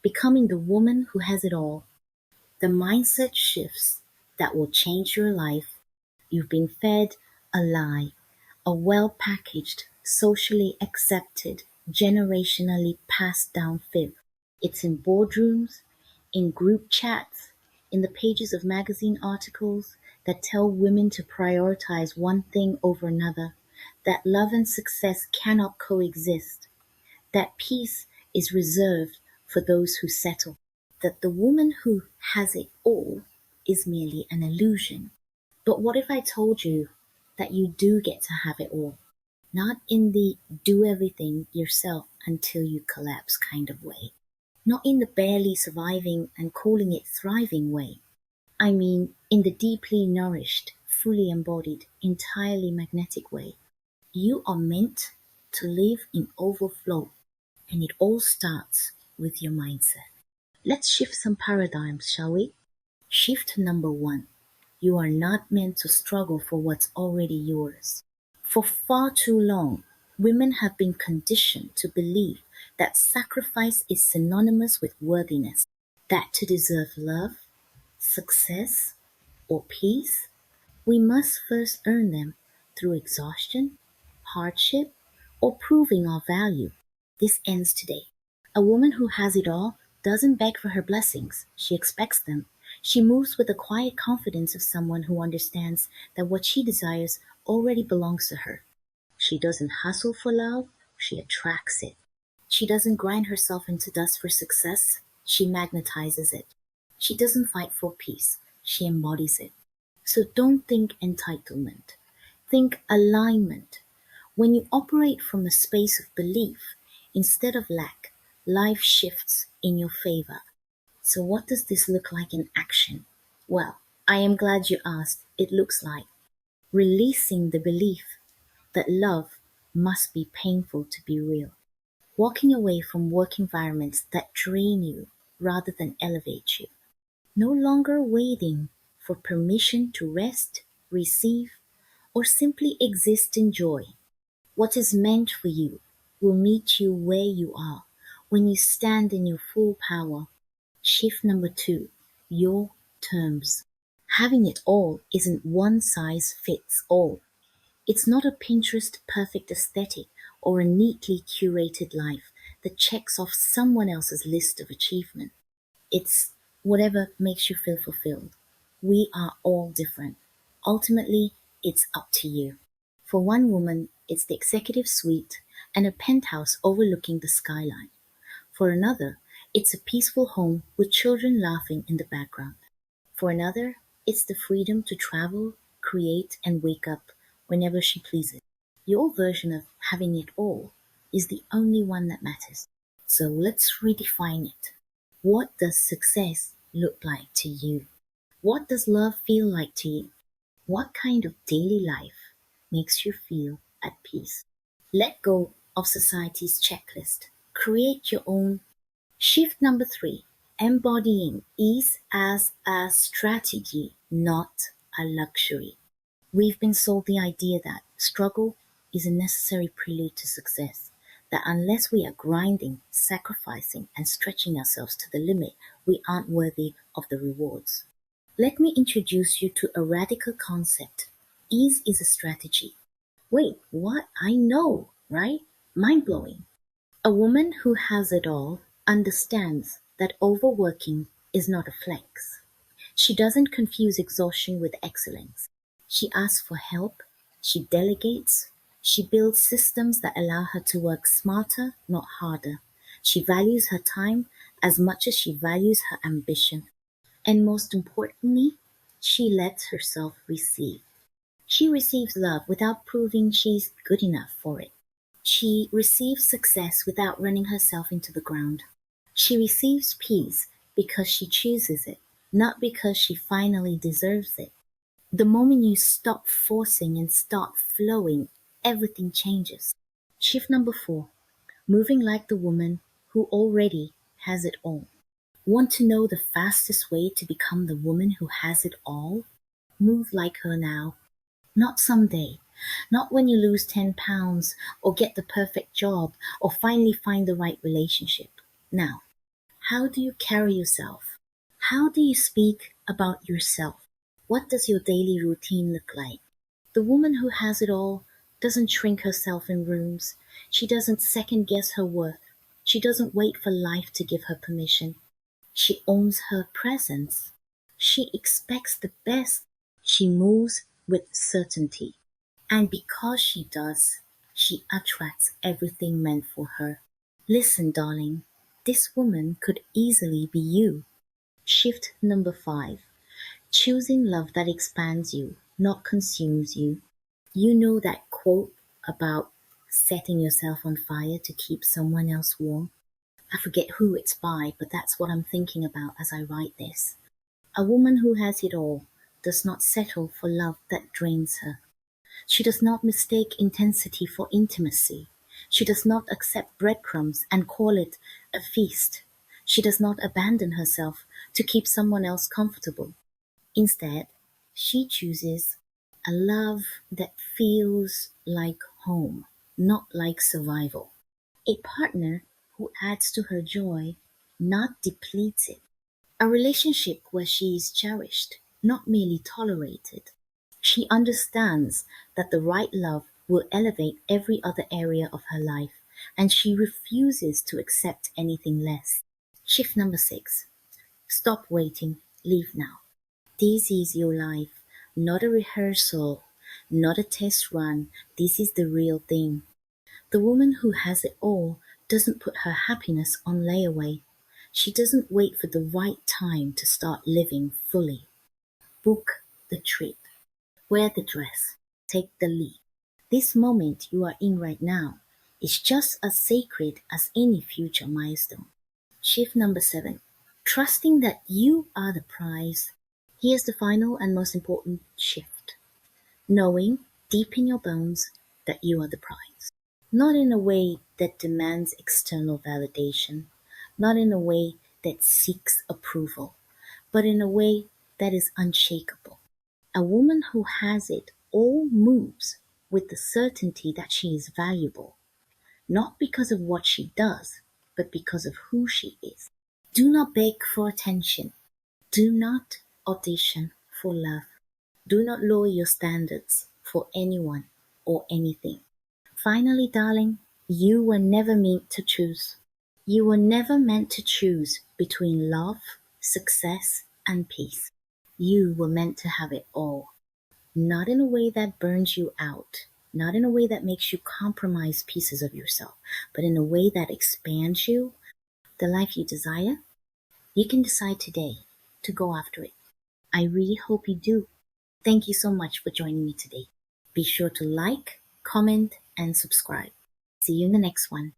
becoming the woman who has it all. The mindset shifts that will change your life. You've been fed a lie, a well packaged, socially accepted, generationally passed down fib. It's in boardrooms, in group chats, in the pages of magazine articles that tell women to prioritize one thing over another, that love and success cannot coexist, that peace is reserved for those who settle, that the woman who has it all is merely an illusion. But what if I told you that you do get to have it all? Not in the do everything yourself until you collapse kind of way. Not in the barely surviving and calling it thriving way. I mean, in the deeply nourished, fully embodied, entirely magnetic way. You are meant to live in overflow, and it all starts with your mindset. Let's shift some paradigms, shall we? Shift number one. You are not meant to struggle for what's already yours. For far too long, women have been conditioned to believe that sacrifice is synonymous with worthiness, that to deserve love, success, or peace, we must first earn them through exhaustion, hardship, or proving our value. This ends today. A woman who has it all doesn't beg for her blessings, she expects them. She moves with the quiet confidence of someone who understands that what she desires already belongs to her. She doesn't hustle for love, she attracts it. She doesn't grind herself into dust for success, she magnetizes it. She doesn't fight for peace, she embodies it. So don't think entitlement, think alignment. When you operate from a space of belief instead of lack, life shifts in your favor. So what does this look like in action? Well, I am glad you asked. It looks like releasing the belief that love must be painful to be real. Walking away from work environments that drain you rather than elevate you. No longer waiting for permission to rest, receive, or simply exist in joy. What is meant for you will meet you where you are when you stand in your full power. Shift number two, your terms. Having it all isn't one size fits all. It's not a Pinterest perfect aesthetic or a neatly curated life that checks off someone else's list of achievement. It's whatever makes you feel fulfilled. We are all different. Ultimately, it's up to you. For one woman, it's the executive suite and a penthouse overlooking the skyline. For another, it's a peaceful home with children laughing in the background. For another, it's the freedom to travel, create, and wake up whenever she pleases. Your version of having it all is the only one that matters. So let's redefine it. What does success look like to you? What does love feel like to you? What kind of daily life makes you feel at peace? Let go of society's checklist. Create your own. Shift number three, embodying ease as a strategy, not a luxury. We've been sold the idea that struggle is a necessary prelude to success, that unless we are grinding, sacrificing, and stretching ourselves to the limit, we aren't worthy of the rewards. Let me introduce you to a radical concept. Ease is a strategy. Wait, what? I know, right? Mind blowing. A woman who has it all understands that overworking is not a flex. She doesn't confuse exhaustion with excellence. She asks for help, she delegates, she builds systems that allow her to work smarter, not harder. She values her time as much as she values her ambition. And most importantly, she lets herself receive. She receives love without proving she's good enough for it. She receives success without running herself into the ground. She receives peace because she chooses it, not because she finally deserves it. The moment you stop forcing and start flowing, everything changes. Shift number four, moving like the woman who already has it all. Want to know the fastest way to become the woman who has it all? Move like her now. Not someday. Not when you lose 10 pounds or get the perfect job or finally find the right relationship. Now, How do you carry yourself? How do you speak about yourself? What does your daily routine look like? The woman who has it all doesn't shrink herself in rooms. She doesn't second guess her worth. She doesn't wait for life to give her permission. She owns her presence. She expects the best. She moves with certainty. And because she does, she attracts everything meant for her. Listen, darling, this woman could easily be you. Shift number 5. Choosing love that expands you, not consumes you. You know that quote about setting yourself on fire to keep someone else warm? I forget who it's by, but that's what I'm thinking about as I write this. A woman who has it all does not settle for love that drains her. She does not mistake intensity for intimacy. She does not accept breadcrumbs and call it a feast. She does not abandon herself to keep someone else comfortable. Instead, she chooses a love that feels like home, not like survival. A partner who adds to her joy, not depletes it. A relationship where she is cherished, not merely tolerated. She understands that the right love will elevate every other area of her life, and she refuses to accept anything less. Shift number 6. Stop waiting, leave now. This is your life, not a rehearsal, not a test run. This is the real thing. The woman who has it all doesn't put her happiness on layaway. She doesn't wait for the right time to start living fully. Book the trip. Wear the dress. Take the leap. This moment you are in right now is just as sacred as any future milestone. Shift number 7. Trusting that you are the prize. Here's the final and most important shift. Knowing deep in your bones that you are the prize. Not in a way that demands external validation, not in a way that seeks approval, but in a way that is unshakable. A woman who has it all moves with the certainty that she is valuable, not because of what she does, but because of who she is. Do not beg for attention. Do not audition for love. Do not lower your standards for anyone or anything. Finally, darling, you were never meant to choose. You were never meant to choose between love, success, and peace. You were meant to have it all. Not in a way that burns you out, not in a way that makes you compromise pieces of yourself, but in a way that expands you, the life you desire. You can decide today to go after it. I really hope you do. Thank you so much for joining me today. Be sure to like, comment, and subscribe. See you in the next one.